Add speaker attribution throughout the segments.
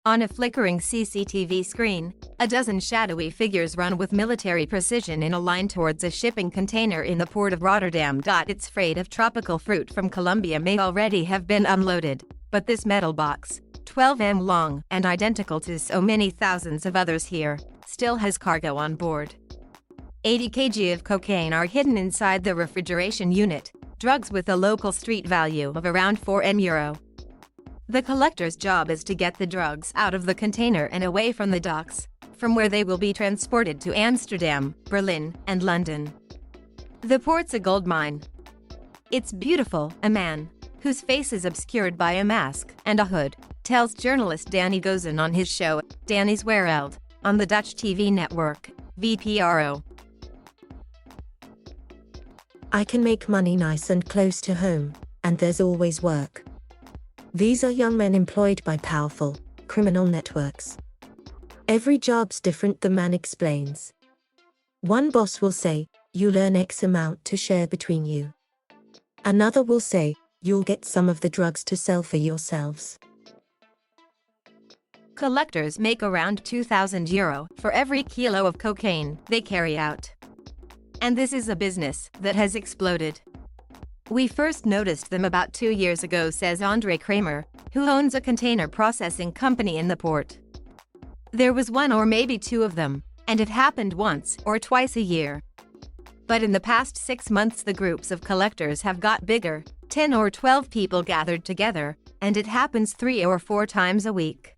Speaker 1: On a flickering CCTV screen, a dozen shadowy figures run with military precision in a line towards a shipping container in the port of Rotterdam.Its freight of tropical fruit from Colombia may already have been unloaded, but this metal box, 12 m long and identical to so many thousands of others here, still has cargo on board. 80 kg of cocaine are hidden inside the refrigeration unit, drugs with a local street value of around €4. The collector's job is to get the drugs out of the container and away from the docks, from where they will be transported to Amsterdam, Berlin, and London. The port's a gold mine. It's beautiful, a man, whose face is obscured by a mask and a hood, tells journalist Danny Gozen on his show, Danny's Wereld, on the Dutch TV network, VPRO.
Speaker 2: I can make money nice and close to home, and there's always work. These are young men employed by powerful, criminal networks. Every job's different, the man explains. One boss will say, you'll earn X amount to share between you. Another will say, you'll get some of the drugs to sell for yourselves.
Speaker 1: Collectors make around €2,000 for every kilo of cocaine they carry out. And this is a business that has exploded. We first noticed them about 2 years ago, says Andre Kramer, who owns a container processing company in the port. There was one or maybe two of them, and it happened once or twice a year. But in the past 6 months the groups of collectors have got bigger, 10 or 12 people gathered together, and it happens 3 or 4 times a week.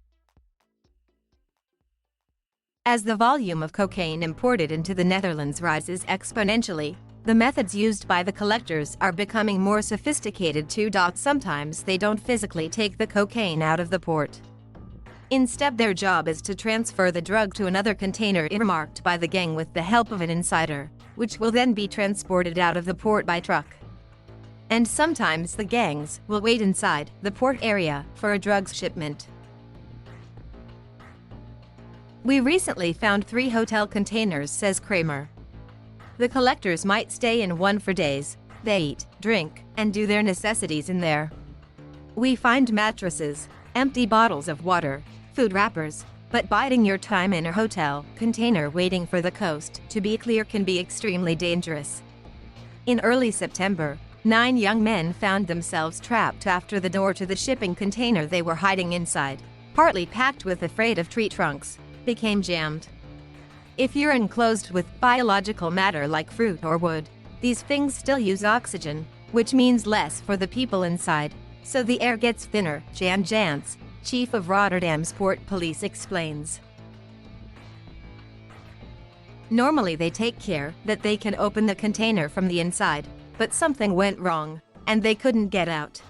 Speaker 1: As the volume of cocaine imported into the Netherlands rises exponentially, the methods used by the collectors are becoming more sophisticated too. Sometimes they don't physically take the cocaine out of the port. Instead, their job is to transfer the drug to another container earmarked by the gang with the help of an insider, which will then be transported out of the port by truck. And sometimes the gangs will wait inside the port area for a drugs shipment. We recently found 3 hotel containers, says Kramer. The collectors might stay in one for days. They eat, drink, and do their necessities in there. We find mattresses, empty bottles of water, food wrappers, but biding your time in a hotel container waiting for the coast to be clear can be extremely dangerous. In early September, 9 young men found themselves trapped after the door to the shipping container they were hiding inside, partly packed with a freight of tree trunks, became jammed. If you're enclosed with biological matter like fruit or wood, these things still use oxygen, which means less for the people inside, so the air gets thinner, Jan Jans, chief of Rotterdam's port police, explains. Normally they take care that they can open the container from the inside, but something went wrong, and they couldn't get out.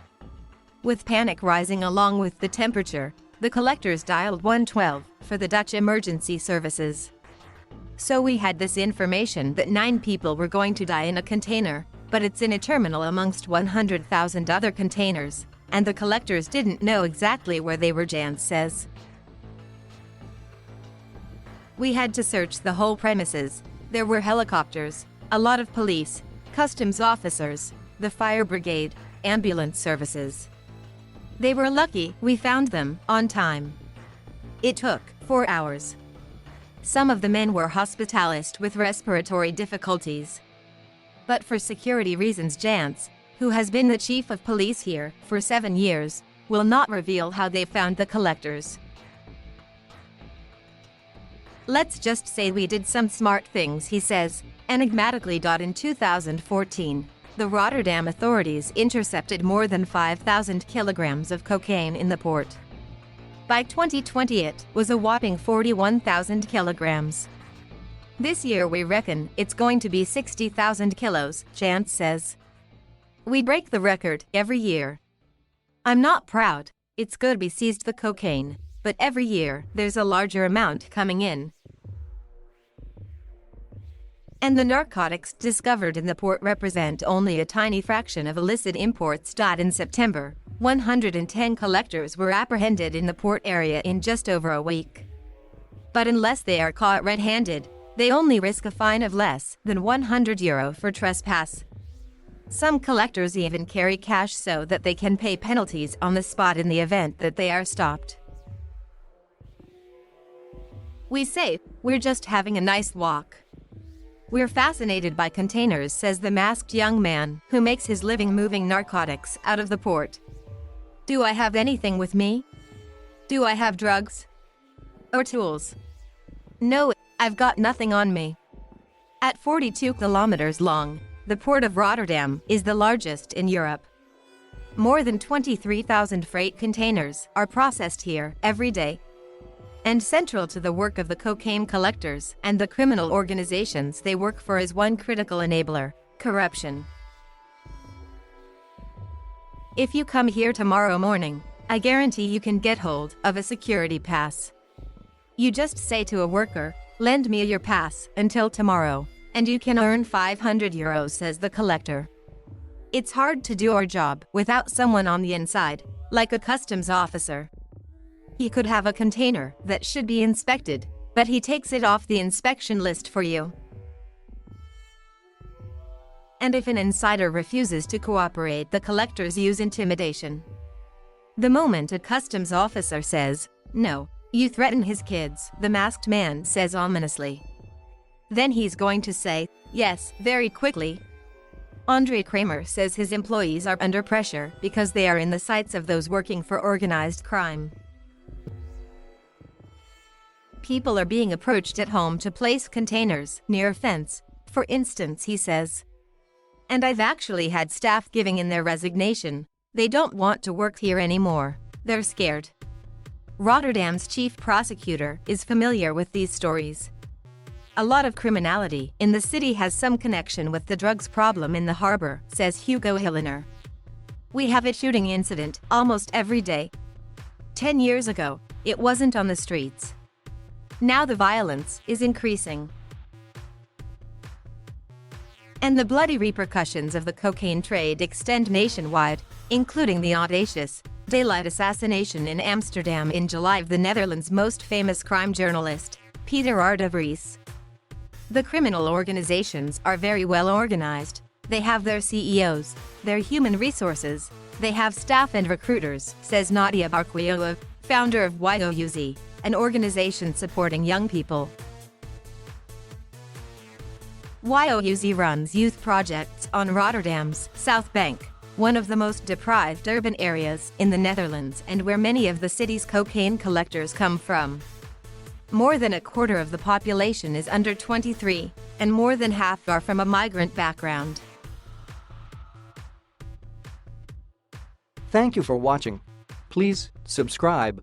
Speaker 1: With panic rising along with the temperature, the collectors dialed 112 for the Dutch emergency services. So we had this information that 9 people were going to die in a container, but it's in a terminal amongst 100,000 other containers, and the collectors didn't know exactly where they were, Jans says. We had to search the whole premises. There were helicopters, a lot of police, customs officers, the fire brigade, ambulance services. They were lucky we found them on time. It took 4 hours. Some of the men were hospitalized with respiratory difficulties. But for security reasons, Jans, who has been the chief of police here for 7 years, will not reveal how they found the collectors. Let's just say we did some smart things, he says, enigmatically. In 2014, the Rotterdam authorities intercepted more than 5,000 kilograms of cocaine in the port. By 2020 it was a whopping 41,000 kilograms. This year we reckon it's going to be 60,000 kilos, Jans says. We break the record every year. I'm not proud, it's good we seized the cocaine, but every year there's a larger amount coming in. And the narcotics discovered in the port represent only a tiny fraction of illicit imports. In September, 110 collectors were apprehended in the port area in just over a week. But unless they are caught red-handed, they only risk a fine of less than €100 for trespass. Some collectors even carry cash so that they can pay penalties on the spot in the event that they are stopped. We say, we're just having a nice walk. We're fascinated by containers, says the masked young man, who makes his living moving narcotics out of the port. Do I have anything with me? Do I have drugs? Or tools? No, I've got nothing on me. At 42 kilometers long, the port of Rotterdam is the largest in Europe. More than 23,000 freight containers are processed here every day. And central to the work of the cocaine collectors and the criminal organizations they work for is one critical enabler: corruption. If you come here tomorrow morning, I guarantee you can get hold of a security pass. You just say to a worker, "Lend me your pass until tomorrow, and you can earn 500 euros, says the collector. It's hard to do our job without someone on the inside, like a customs officer. He could have a container that should be inspected, but he takes it off the inspection list for you. And if an insider refuses to cooperate, the collectors use intimidation. The moment a customs officer says, "No," you threaten his kids, the masked man says ominously. Then he's going to say, "Yes," very quickly. Andre Kramer says his employees are under pressure because they are in the sights of those working for organized crime. People are being approached at home to place containers near a fence, for instance, he says. And I've actually had staff giving in their resignation. They don't want to work here anymore. They're scared. Rotterdam's chief prosecutor is familiar with these stories. A lot of criminality in the city has some connection with the drugs problem in the harbor, says Hugo Hillener. We have a shooting incident almost every day. 10 years ago, it wasn't on the streets. Now the violence is increasing. And the bloody repercussions of the cocaine trade extend nationwide, including the audacious daylight assassination in Amsterdam in July of the Netherlands' most famous crime journalist, Peter R. de Vries. The criminal organizations are very well organized. They have their CEOs, their human resources, they have staff and recruiters, says Nadia Barquillo, founder of euro.The, an organization supporting young people. euro.The runs youth projects on Rotterdam's South Bank, one of the most deprived urban areas in the Netherlands and where many of the city's cocaine collectors come from. More than a quarter of the population is under 23, and more than half are from a migrant background.
Speaker 3: Thank you for watching. Please subscribe,